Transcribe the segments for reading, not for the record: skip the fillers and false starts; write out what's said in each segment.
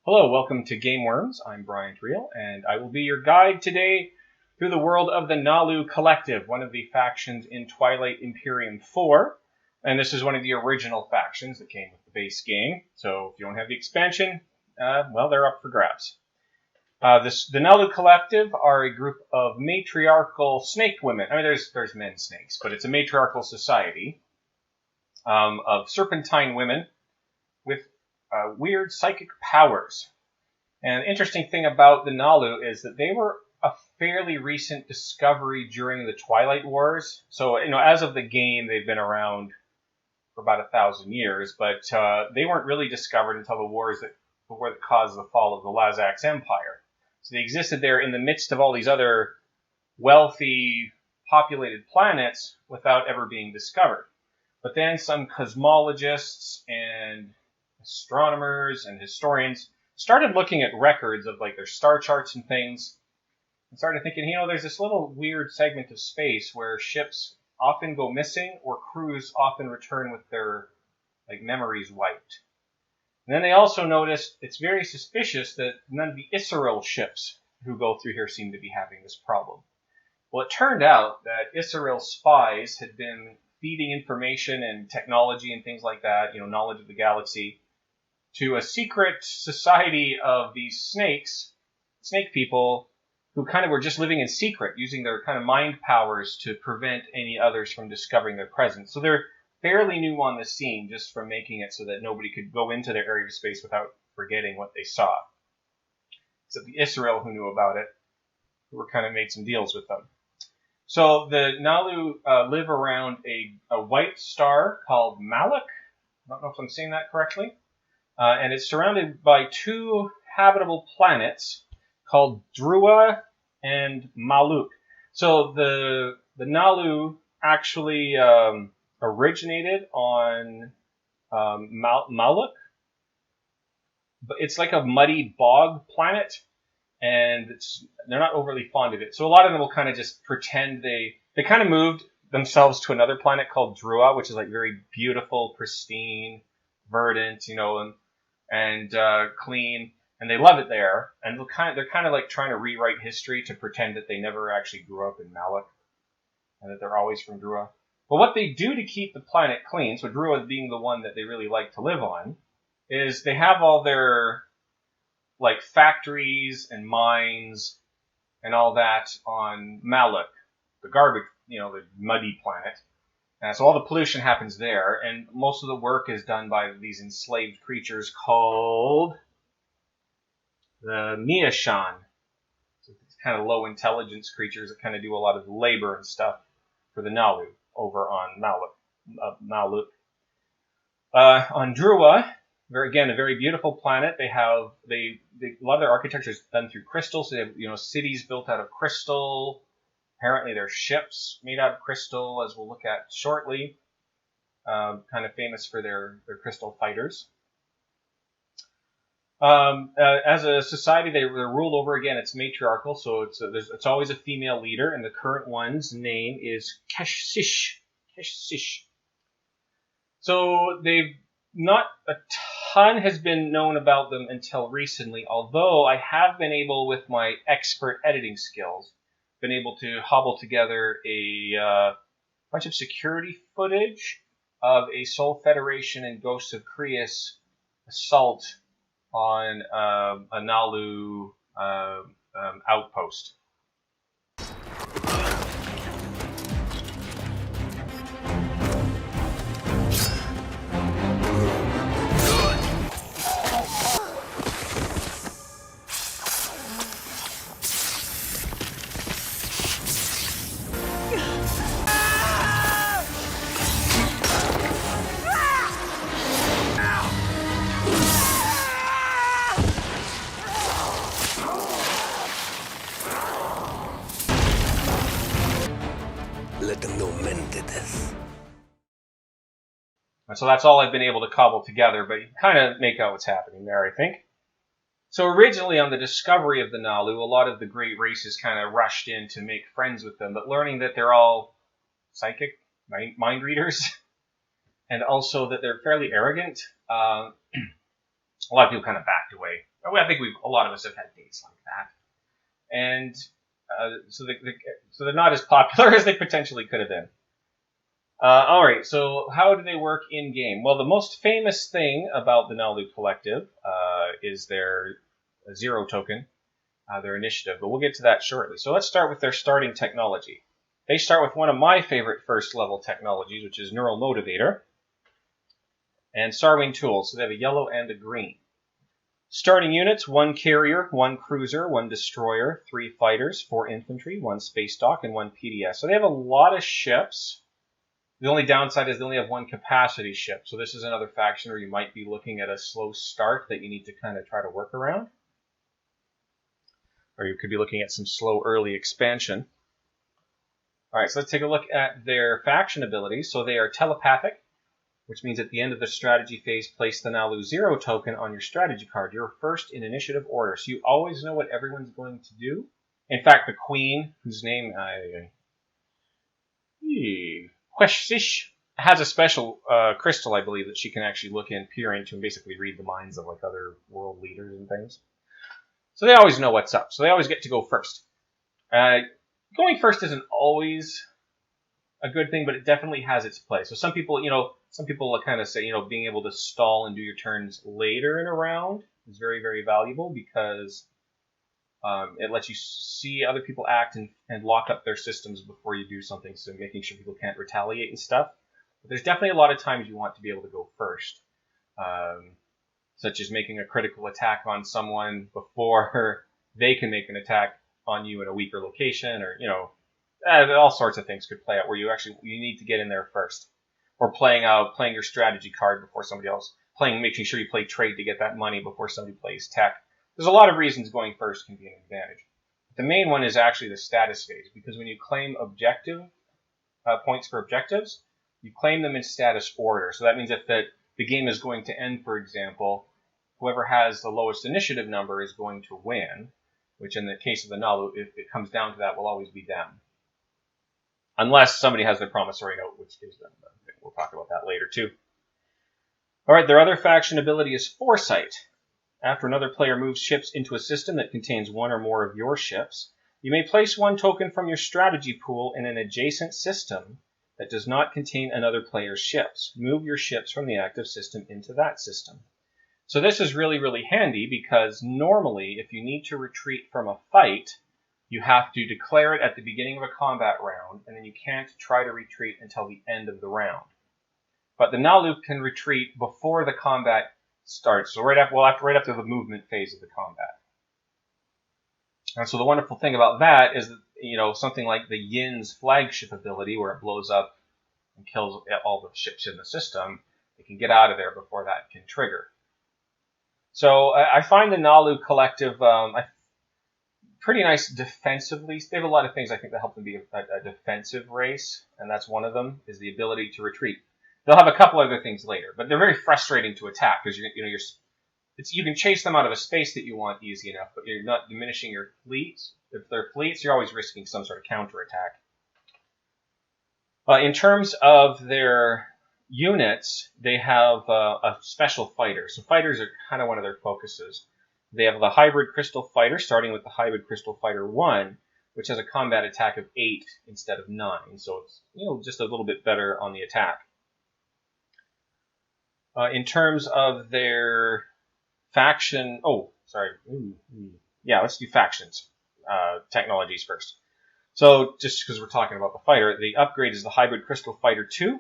Hello, welcome to Gameworms. I'm Reil, and I will be your guide today through the world of the Naalu Collective, one of the factions in Twilight Imperium 4. And this is one of the original factions that came with the base game. So if you don't have the expansion, well, they're up for grabs. The Naalu Collective are a group of matriarchal snake women. I mean, there's men snakes, but it's a matriarchal society of serpentine women with weird psychic powers. And the interesting thing about the Naalu is that they were a fairly recent discovery during the Twilight Wars. So, as of the game, they've been around for about 1,000 years, but they weren't really discovered until the wars that caused the fall of the Lazax Empire. So they existed there in the midst of all these other wealthy, populated planets without ever being discovered. But then some cosmologists and astronomers and historians started looking at records of their star charts and things and started thinking, there's this little weird segment of space where ships often go missing or crews often return with their memories wiped. And then they also noticed it's very suspicious that none of the Israel ships who go through here seem to be having this problem. Well, it turned out that Israel spies had been feeding information and technology and things like that, knowledge of the galaxy, to a secret society of these snake people, who kind of were just living in secret, using their kind of mind powers to prevent any others from discovering their presence. So they're fairly new on the scene, just from making it so that nobody could go into their area of space without forgetting what they saw. Except the Israel who knew about it, who were kind of made some deals with them. So the Naalu live around a white star called Malak. I don't know if I'm saying that correctly. And it's surrounded by two habitable planets called Drua and Maluk. So the Naalu actually originated on Maluk, but it's like a muddy bog planet, and they're not overly fond of it. So a lot of them will kind of just pretend they kind of moved themselves to another planet called Drua, which is very beautiful, pristine, verdant, and clean, and they love it there. And they're kind of trying to rewrite history to pretend that they never actually grew up in Malak, and that they're always from Drua. But what they do to keep the planet clean, so Drua being the one that they really like to live on, is they have all their factories and mines and all that on Malak, the garbage, the muddy planet. So all the pollution happens there, and most of the work is done by these enslaved creatures called the Miashan. So it's kind of low intelligence creatures that kind of do a lot of labor and stuff for the Naalu over on Naaluk. On Drua, again, a very beautiful planet. A lot of their architecture is done through crystal, so they have cities built out of crystal. Apparently, there's ships made out of crystal, as we'll look at shortly. Kind of famous for their crystal fighters. As a society, they're ruled over, again, it's matriarchal, so it's always a female leader, and the current one's name is Keshish. So not a ton has been known about them until recently, although I have been able, with my expert editing skills, been able to hobble together a bunch of security footage of a Soul Federation and Ghosts of Creus assault on a Naalu outpost. Let them know men did this. And so that's all I've been able to cobble together, but you kind of make out what's happening there, I think. So originally, on the discovery of the Naalu, a lot of the great races kind of rushed in to make friends with them, but learning that they're all psychic mind readers, and also that they're fairly arrogant. A lot of people kind of backed away. I think a lot of us have had dates like that, and so they're not as popular as they potentially could have been. All right, so how do they work in game? Well, the most famous thing about the Naalu Collective is their zero token, their initiative, but we'll get to that shortly. So let's start with their starting technology. They start with one of my favorite first level technologies, which is Neural Motivator, and Starwing Tools. So they have a yellow and a green. Starting units: 1 carrier, 1 cruiser, 1 destroyer, 3 fighters, 4 infantry, 1 space dock, and 1 PDS. So they have a lot of ships. The only downside is they only have 1 capacity ship. So this is another faction where you might be looking at a slow start that you need to kind of try to work around. Or you could be looking at some slow early expansion. Alright, so let's take a look at their faction abilities. So they are telepathic, which means at the end of the strategy phase, place the Naalu 0 token on your strategy card. You're first in initiative order, so you always know what everyone's going to do. In fact, the queen, whose name Queshish, has a special crystal, I believe, that she can actually look in, peer into, and basically read the minds of like other world leaders and things. So they always know what's up. So they always get to go first. Going first isn't always a good thing, but it definitely has its place. So some people kind of say, being able to stall and do your turns later in a round is very, very valuable because it lets you see other people act and lock up their systems before you do something, so making sure people can't retaliate and stuff. But there's definitely a lot of times you want to be able to go first, such as making a critical attack on someone before they can make an attack on you in a weaker location, or all sorts of things could play out where you need to get in there first, or playing your strategy card before somebody else, making sure you play trade to get that money before somebody plays tech. There's a lot of reasons going first can be an advantage. The main one is actually the status phase, because when you claim objective points for objectives, you claim them in status order. So that means if the game is going to end, for example, whoever has the lowest initiative number is going to win, which in the case of the Naalu, if it comes down to that, will always be them. Unless somebody has their promissory note, which gives them. We'll talk about that later, too. All right, their other faction ability is Foresight. After another player moves ships into a system that contains 1 or more of your ships, you may place 1 token from your strategy pool in an adjacent system that does not contain another player's ships. Move your ships from the active system into that system. So this is really, really handy because normally if you need to retreat from a fight, you have to declare it at the beginning of a combat round, and then you can't try to retreat until the end of the round. But the Naalu can retreat before the combat starts, so right after the movement phase of the combat. And so the wonderful thing about that is that, something like the Yin's flagship ability, where it blows up and kills all the ships in the system, it can get out of there before that can trigger. So I find the Naalu Collective pretty nice defensively. They have a lot of things I think that help them be a defensive race, and that's one of them, is the ability to retreat. They'll have a couple other things later, but they're very frustrating to attack because you can chase them out of a space that you want easy enough, but you're not diminishing your fleets. If they're fleets, you're always risking some sort of counterattack. In terms of their units, they have a special fighter. So fighters are kind of one of their focuses. They have the Hybrid Crystal Fighter, starting with the Hybrid Crystal Fighter 1, which has a combat attack of 8 instead of 9. So it's just a little bit better on the attack. In terms of their faction... let's do factions technologies first. So just because we're talking about the fighter, the upgrade is the Hybrid Crystal Fighter 2.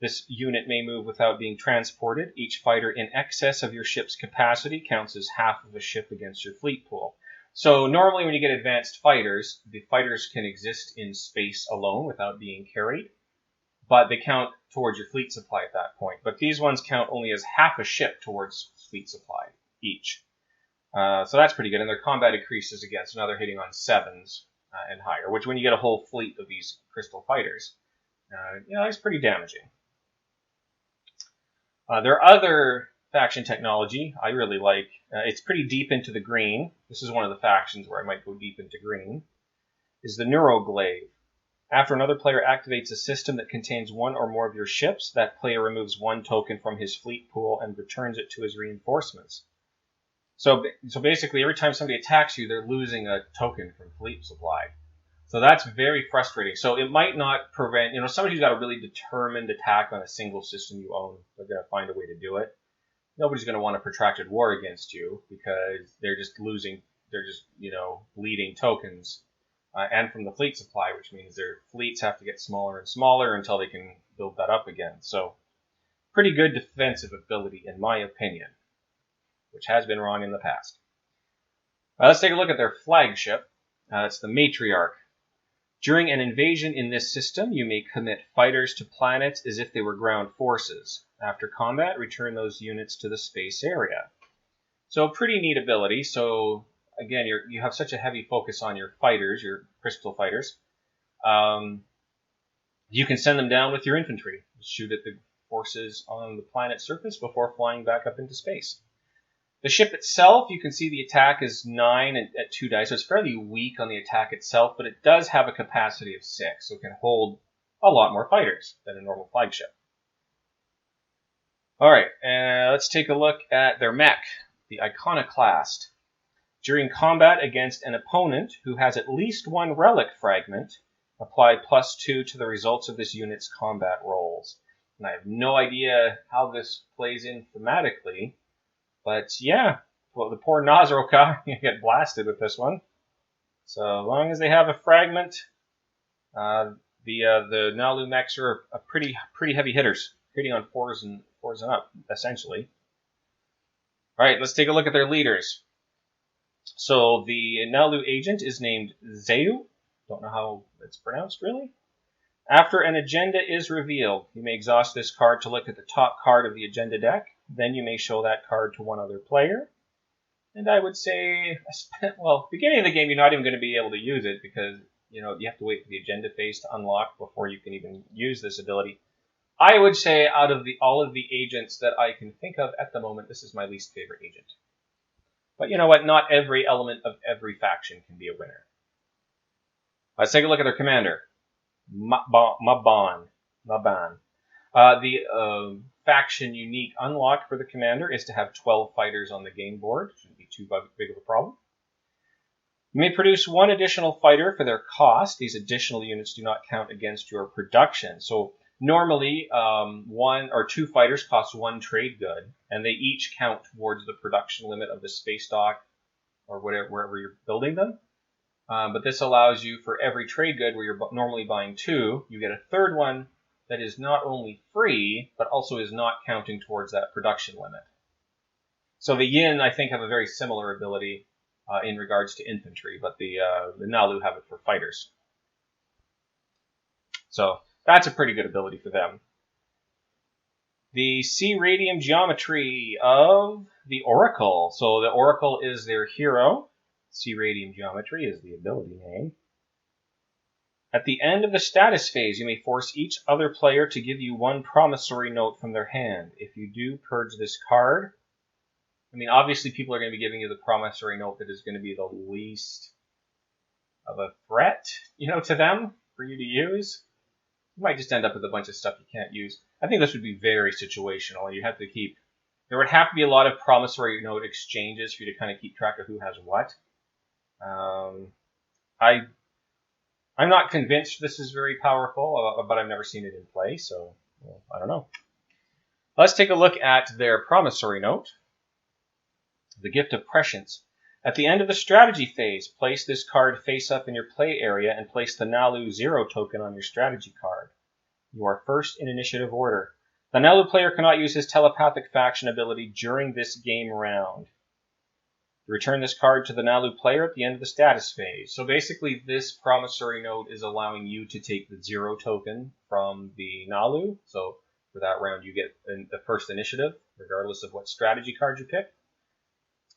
This unit may move without being transported. Each fighter in excess of your ship's capacity counts as half of a ship against your fleet pool. So normally when you get advanced fighters, the fighters can exist in space alone without being carried, but they count towards your fleet supply at that point. But these ones count only as half a ship towards fleet supply each. So that's pretty good, and their combat increases again, so now they're hitting on 7s and higher, which when you get a whole fleet of these crystal fighters, it's pretty damaging. Their other faction technology I really like. It's pretty deep into the green. This is one of the factions where I might go deep into green. Is the Neuroglaive. After another player activates a system that contains one or more of your ships, that player removes one token from his fleet pool and returns it to his reinforcements. So basically, every time somebody attacks you, they're losing a token from fleet supply. So that's very frustrating. So it might not prevent, somebody who's got a really determined attack on a single system you own, they're going to find a way to do it. Nobody's going to want a protracted war against you because they're just bleeding tokens. And from the fleet supply, which means their fleets have to get smaller and smaller until they can build that up again. So pretty good defensive ability, in my opinion, which has been wrong in the past. Let's take a look at their flagship. It's the Matriarch. During an invasion in this system, you may commit fighters to planets as if they were ground forces. After combat, return those units to the space area. So pretty neat ability. So again, you have such a heavy focus on your fighters, your crystal fighters. You can send them down with your infantry. Shoot at the forces on the planet's surface before flying back up into space. The ship itself, you can see the attack is 9 at 2 dice, so it's fairly weak on the attack itself, but it does have a capacity of 6, so it can hold a lot more fighters than a normal flagship. Alright, let's take a look at their mech, the Iconoclast. During combat against an opponent who has at least one relic fragment, apply +2 to the results of this unit's combat rolls. And I have no idea how this plays in thematically, but yeah, well, the poor Nazroka get blasted with this one. So as long as they have a fragment, the Naalu mechs are pretty heavy hitters, hitting on 4s and up, essentially. All right, let's take a look at their leaders. So the Naalu agent is named Zeu. Don't know how it's pronounced, really. After an agenda is revealed, you may exhaust this card to look at the top card of the agenda deck. Then you may show that card to one other player. And I would say, beginning of the game, you're not even going to be able to use it because, you have to wait for the agenda phase to unlock before you can even use this ability. I would say out of all of the agents that I can think of at the moment, this is my least favorite agent. But you know what? Not every element of every faction can be a winner. Let's take a look at their commander, Maban. The faction unique unlock for the commander is to have 12 fighters on the game board. Shouldn't be too big of a problem. You may produce one additional fighter for their cost. These additional units do not count against your production. So normally, 1 or 2 fighters cost 1 trade good, and they each count towards the production limit of the space dock or wherever you're building them. But this allows you, for every trade good where you're normally buying 2, you get a third one that is not only free, but also is not counting towards that production limit. So the Yin, I think, have a very similar ability in regards to infantry, but the Naalu have it for fighters. So that's a pretty good ability for them. The C-Radium Geometry of the Oracle. So the Oracle is their hero. C-Radium Geometry is the ability name. At the end of the status phase, you may force each other player to give you 1 promissory note from their hand. If you do, purge this card. I mean, obviously people are going to be giving you the promissory note that is going to be the least of a threat, to them for you to use. You might just end up with a bunch of stuff you can't use. I think this would be very situational. There would have to be a lot of promissory note exchanges for you to kind of keep track of who has what. I'm not convinced this is very powerful, but I've never seen it in play, so I don't know. Let's take a look at their promissory note. The Gift of Prescience. At the end of the strategy phase, place this card face up in your play area and place the Naalu 0 token on your strategy card. You are first in initiative order. The Naalu player cannot use his telepathic faction ability during this game round. Return this card to the Naalu player at the end of the status phase. So basically, this promissory note is allowing you to take the 0 token from the Naalu. So for that round, you get the first initiative, regardless of what strategy card you pick.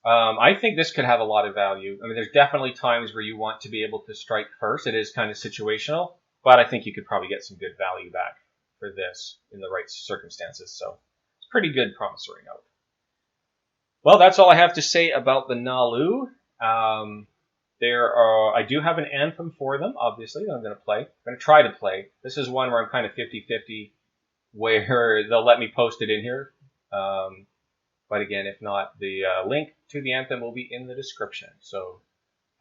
I think this could have a lot of value. I mean, there's definitely times where you want to be able to strike first. It is kind of situational, but I think you could probably get some good value back for this in the right circumstances. So it's a pretty good promissory note. Well, that's all I have to say about the Naalu. I do have an anthem for them, obviously, that I'm going to play. I'm going to try to play. This is one where I'm kind of 50-50, where they'll let me post it in here. But again, if not, the link to the anthem will be in the description. So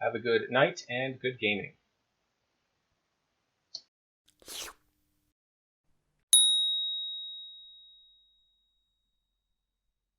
have a good night and good gaming.